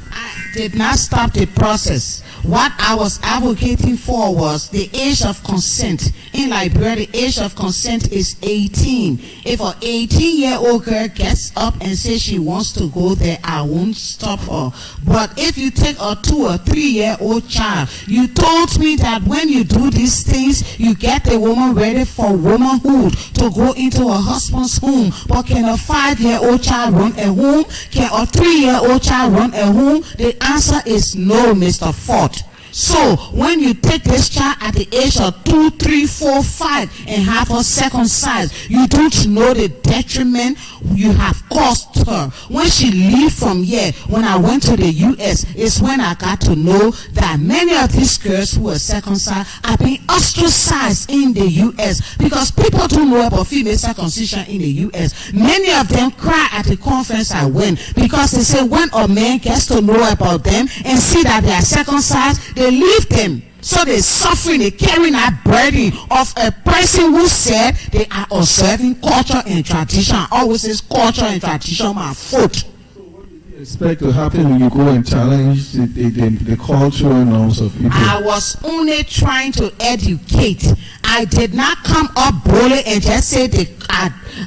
Did not stop the process. What I was advocating for was the age of consent. In Liberia, the age of consent is 18. If an 18-year-old girl gets up and says she wants to go there, I won't stop her. But if you take a 2 or 3-year-old child, you told me that when you do these things, you get the woman ready for womanhood to go into her husband's home. But can a 5-year-old child run a home? Can a 3-year-old child run a home? The answer is no, Mr. Ford. So when you take this child at the age of 2, 3, 4, 5 and have her circumcised, you don't know the detriment you have caused her. When she leaves from here, when I went to the US, is when I got to know that many of these girls who are circumcised are being ostracized in the US because people don't know about female circumcision in the US. Many of them cry at the conference I went because they say when a man gets to know about them and see that they are circumcised, they leave them. So they're suffering, they're carrying that burden of a person who said they are observing culture and tradition. I always say culture and tradition, my foot. So what did you expect to happen when you go and challenge the culture and also people? I was only trying to educate. I did not come up boldly and just say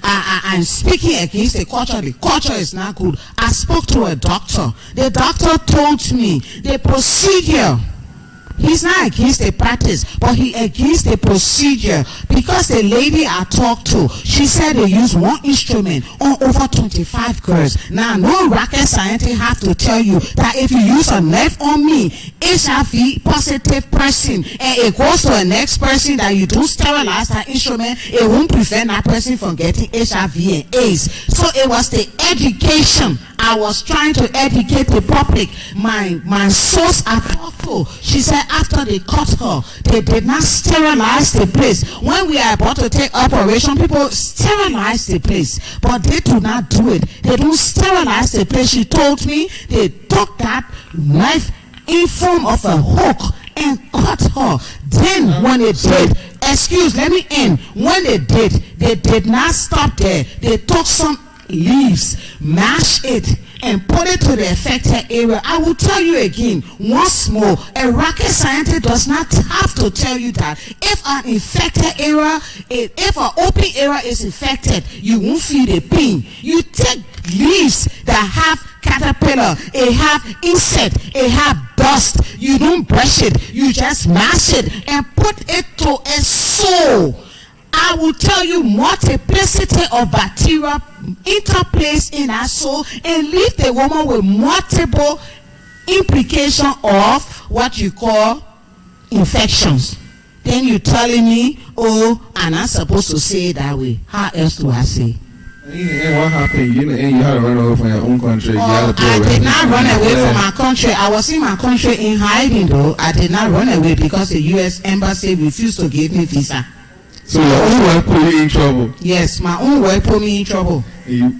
I'm speaking against the culture. The culture is not good. I spoke to a doctor. The doctor told me the procedure. He's not against the practice, but he against the procedure, because the lady I talked to, she said they use one instrument on over 25 girls. Now, no rocket scientist have to tell you that if you use a knife on me, HIV positive person, and it goes to the next person, that you don't sterilize that instrument, it won't prevent that person from getting HIV and AIDS. So it was the education. I was trying to educate the public. My source I talked to, she said after they cut her, they did not sterilize the place. When we are about to take operation, people sterilize the place, but they do not do it. They don't sterilize the place. She told me they took that knife in form of a hook and cut her. Then when they did, let me end. When they did not stop there. They took some leaves, mash it, and put it to the affected area. I will tell you again, once more, a rocket scientist does not have to tell you that if an infected area, if an open area is infected, you won't feel the pain. You take leaves that have caterpillar, it have insect, it have dust. You don't brush it, you just mash it and put it to a sore. I will tell you multiplicity of bacteria interplace in our soul and leave the woman with multiple implication of what you call infections. Then you telling me, oh, I'm not supposed to say it that way. How else do I say? And what happened? You had to run away from your own country. I did not run away from my country. I was in my country in hiding though. I did not run away because the U.S. embassy refused to give me visa. So your own work put you in trouble? Yes, my own work put me in trouble. And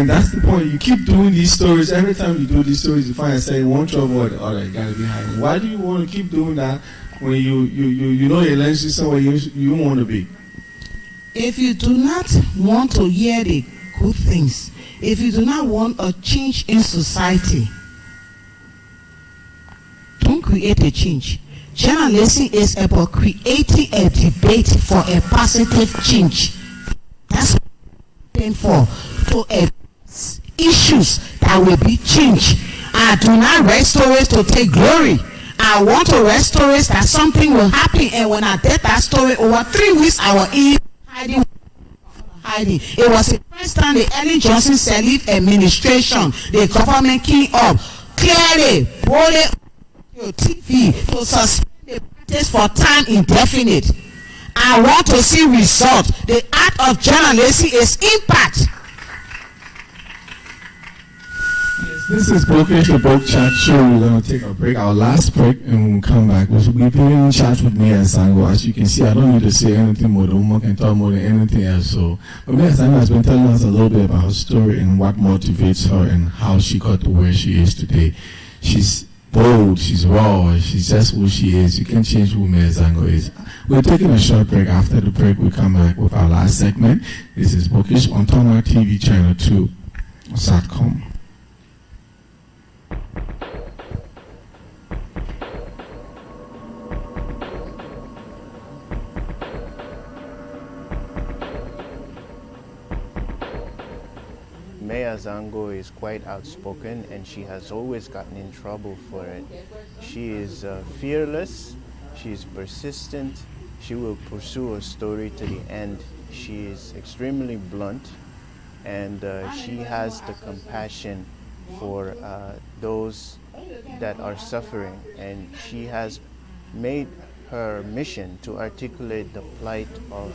that's the point. You keep doing these stories. Every time you do these stories, you find yourself in one trouble or the other. You gotta be hiding. Why do you want to keep doing that when you know you're landing somewhere you don't want to be? If you do not want to hear the good things, if you do not want a change in society, don't create a change. Journalism is about creating a debate for a positive change. That's what I'm for, to issues that will be changed. I do not write stories to take glory. I want to write stories that something will happen. And when I did that story, over 3 weeks I was in hiding. It was the first time the Ellen Johnson Sirleaf administration, the government came up clearly, boldly on TV to suspend the practice for time indefinite. I want to see results. The art of journalism is impact. This is Bookish, the Book Chat Show. We're going to take a break, our last break, and we'll come back. We'll be in chat with me and Sango. As you can see, I don't need to say anything more. The woman can talk more than anything else. So, but me and Sango has been telling us a little bit about her story and what motivates her and how she got to where she is today. She's bold, she's raw, she's just who she is. You can't change who me and Sango is. We're taking a short break. After the break, we come back with our last segment. This is Bookish on Toma TV Channel 2, Satcom. Maya Zango is quite outspoken and she has always gotten in trouble for it. She is fearless, she is persistent, she will pursue a story to the end. She is extremely blunt and she has the compassion for those that are suffering, and she has made her mission to articulate the plight of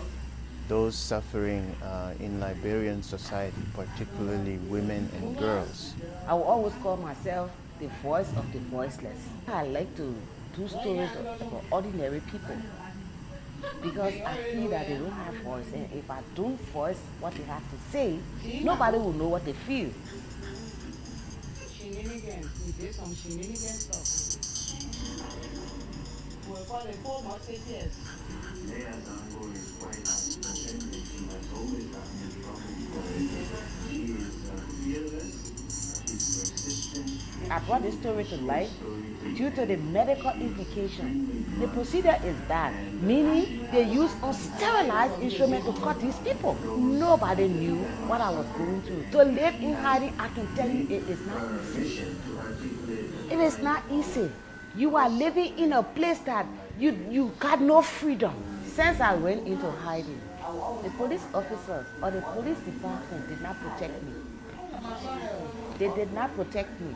those suffering in Liberian society, particularly women and girls. I will always call myself the voice of the voiceless. I like to do stories about ordinary people because I feel that they don't have voice, and if I don't voice what they have to say, nobody will know what they feel. I brought this story to light due to the medical implication. The procedure is bad, meaning they use unsterilized instrument to cut these people. Nobody knew what I was going through. To live in hiding, I can tell you, it is not easy. It is not easy. You are living in a place that you got no freedom. Since I went into hiding, the police officers or the police department did not protect me. They did not protect me.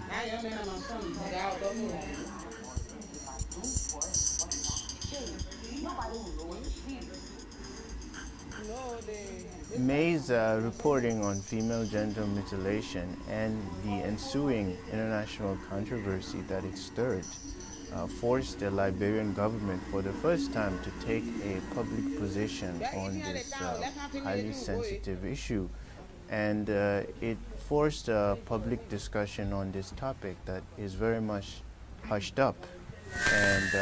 May's reporting on female genital mutilation and the ensuing international controversy that it stirred forced the Liberian government for the first time to take a public position on this highly sensitive issue. And it forced a public discussion on this topic that is very much hushed up. And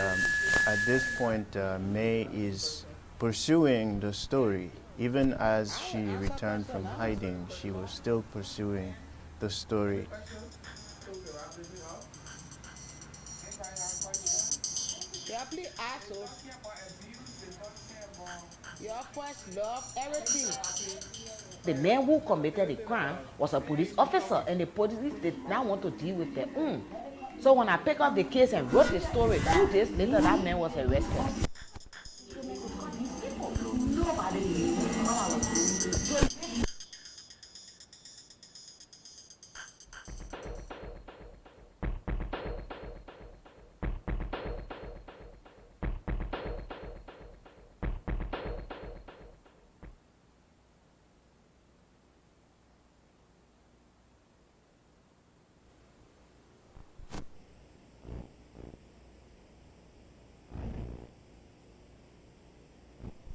at this point, May is pursuing the story. Even as she returned from hiding, she was still pursuing the story. The man who committed the crime was a police officer, and the police did not want to deal with their own. So when I picked up the case and wrote the story, 2 days later that man was arrested.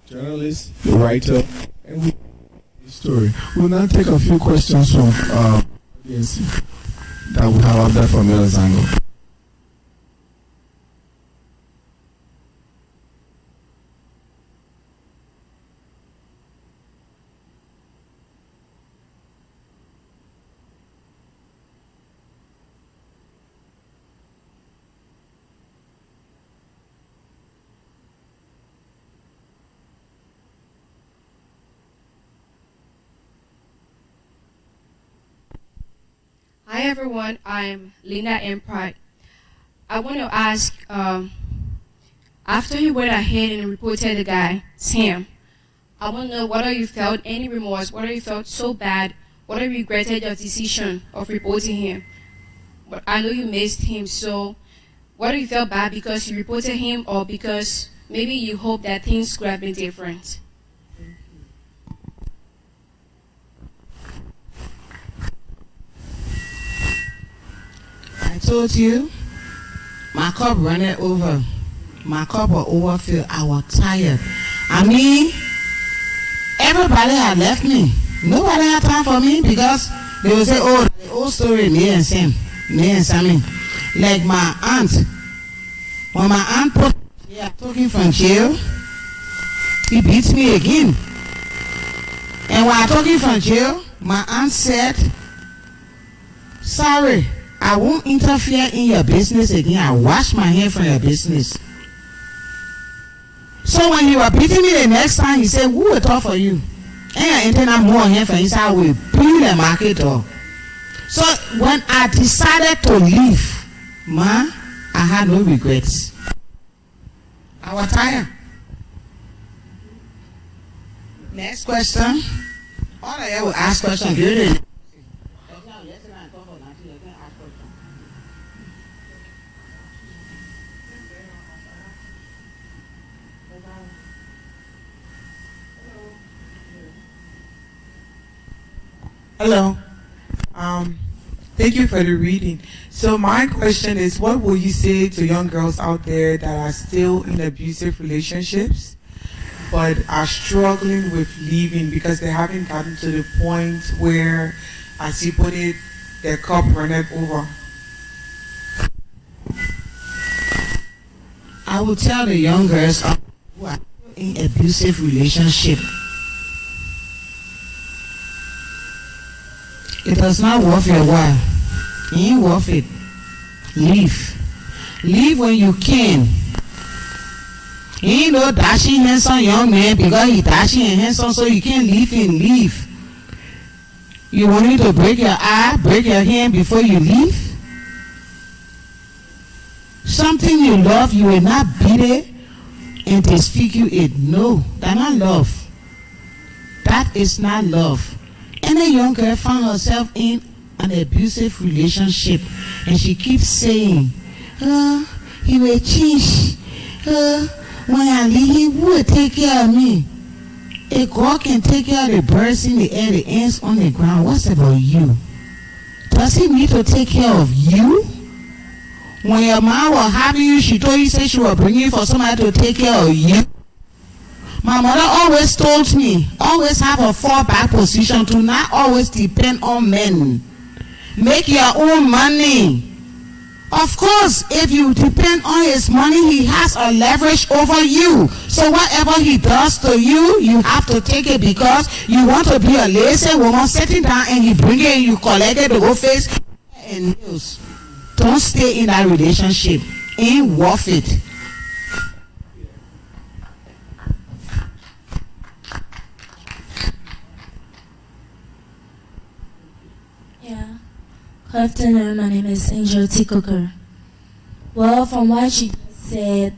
Journalist, the writer, and we the story. We'll now take a few questions from audience that we have out there from Mel Zango. Hi everyone, I'm Linda Empire. I want to ask, after you went ahead and reported the guy, Sam, I want to know whether you felt any remorse, whether you felt so bad, whether you regretted your decision of reporting him. But I know you missed him, so whether you felt bad because you reported him or because maybe you hope that things could have been different. I told you, my cup running over. My cup was overfilled. I was tired. I mean, everybody had left me. Nobody had time for me because they would say, oh, the old story, me and Sammy. Like my aunt. When my aunt put me talking from jail, he beat me again. And when I took him from jail, my aunt said, sorry, I won't interfere in your business again. I wash my hand from your business. So when you were beating me the next time, he said, who will talk for you? And then I'm more here for you. I will be the market door. So when I decided to leave, I had no regrets. I was tired. Next question. All I ever ask question, good. Hello. Thank you for the reading. So my question is, what will you say to young girls out there that are still in abusive relationships but are struggling with leaving because they haven't gotten to the point where, as you put it, their cup runneth over? I will tell the young girls who are in abusive relationship, it was not worth your while. It ain't worth it. Leave. Leave when you can. He ain't no dashing handsome young man because he dashing and handsome, so you can't leave him. Leave. You want me to break your eye, break your hand before you leave? Something you love, you will not beat it and disfigure it. No, that's not love. That is not love. Any young girl found herself in an abusive relationship and she keeps saying, he will change. When I leave, he will take care of me. A God can take care of the birds in the air, the ants on the ground. What's about you? Does he need to take care of you? When your mom was having you, she told you, say she was bringing you for somebody to take care of you. My mother always told me, always have a fallback position, to not always depend on men. Make your own money. Of course, if you depend on his money, he has a leverage over you. So whatever he does to you, you have to take it because you want to be a lazy woman sitting down and he bring it and you collect it, the whole face and nails. Don't stay in that relationship. Ain't worth it. Yeah. Good afternoon, my name is Angel T. Cooker. Well, from what you said,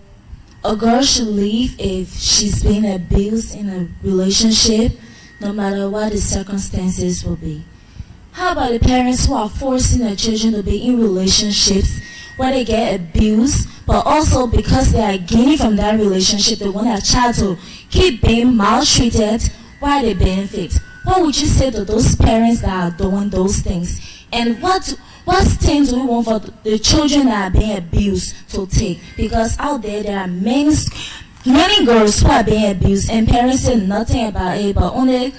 a girl should leave if she's being abused in a relationship, no matter what the circumstances will be. How about the parents who are forcing their children to be in relationships where they get abused, but also because they are gaining from that relationship, they want their child to keep being maltreated while they benefit? What would you say to those parents that are doing those things? And what steps do we want for the children that are being abused to take? Because out there are many girls who are being abused and parents say nothing about it, but only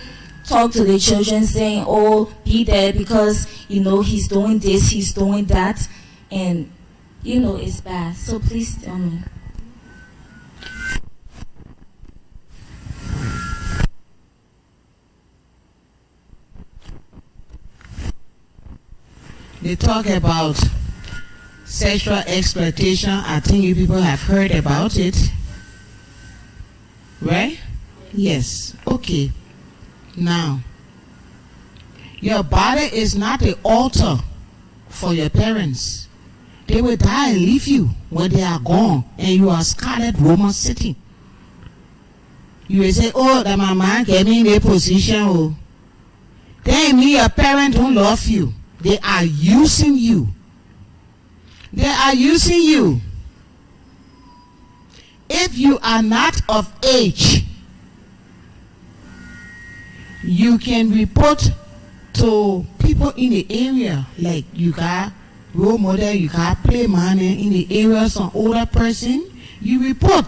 talk to the children saying, oh, be there because, he's doing this, he's doing that. And, it's bad. So please tell me. They talk about sexual exploitation. I think you people have heard about it. Right? Yes. Okay. Now, your body is not the altar for your parents. They will die and leave you when they are gone and you are scarlet woman sitting. You will say, oh, that my man gave me in a position. Oh. Then me, your parents don't love you. They are using you. They are using you. If you are not of age, you can report to people in the area, like you got role model, you got play money in the area, some older person, you report,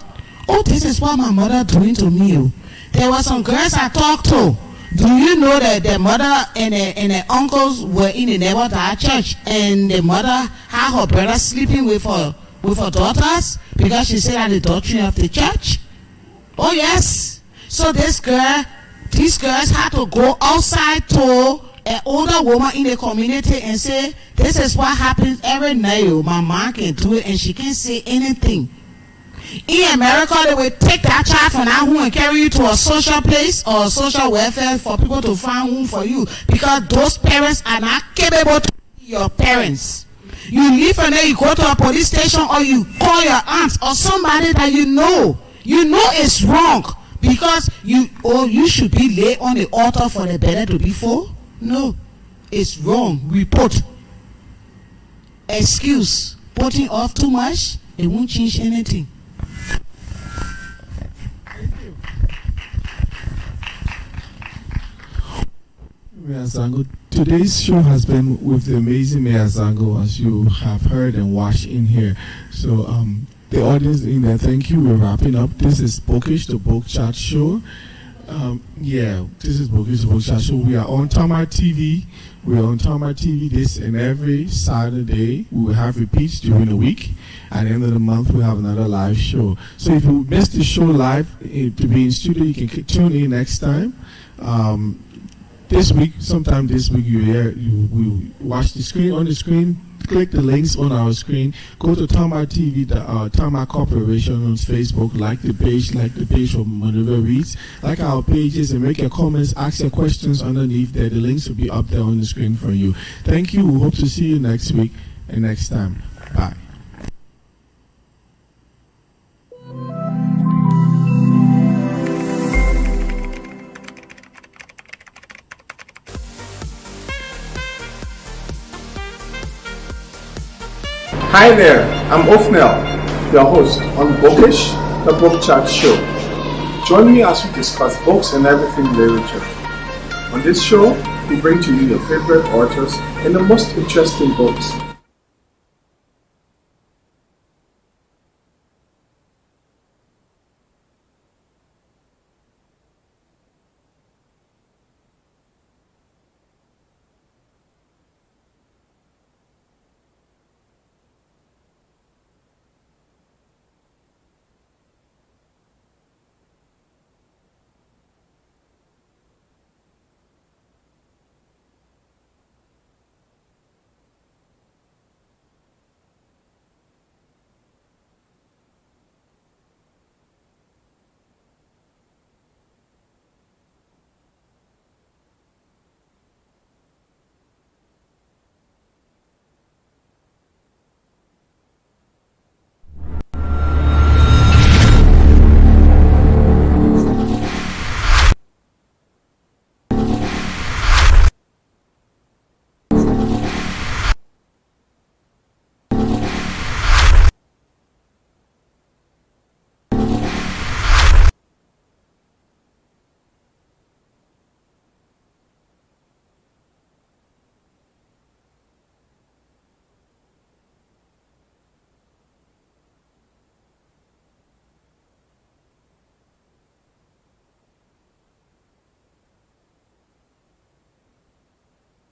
oh, this is what my mother doing to me. There were some girls I talked to. Do you know that their mother and their uncles were in the neighborhood at church, and the mother had her brother sleeping with her daughters because she said that the doctrine of the church? Oh yes. So these girls had to go outside to an older woman in the community and say, this is what happens every night. My mom can do it and she can't say anything. In America, they will take that child from that home and carry you to a social place or social welfare for people to find home for you, because those parents are not capable to be your parents. You leave and then you go to a police station or you call your aunt or somebody that you know it's wrong, because you should be laid on the altar for the better to be full. No, it's wrong. Report. Excuse. Putting off too much, it won't change anything. Mayor Zango, today's show has been with the amazing Mayor Zango, as you have heard and watched in here. So the audience in there, thank you. We're wrapping up. This is Bookish, the Book Chat Show. This is Bookish, the Book Chat Show. We are on Tamar TV. We're on Tamar TV this and every Saturday. We will have repeats during the week. At the end of the month, we'll have another live show. So if you missed the show live, to be in studio, you can tune in next time. Sometime this week, you will watch the screen. On the screen, click the links on our screen. Go to Tama TV, the Tama Corporation on Facebook. Like the page from MONROVIA Reads. Like our pages and make your comments, ask your questions underneath there. The links will be up there on the screen for you. Thank you. We hope to see you next week and next time. Bye. Hi there, I'm Othniel, your host on Bookish, the Book Chat Show. Join me as we discuss books and everything literature. On this show, we bring to you your favorite authors and the most interesting books.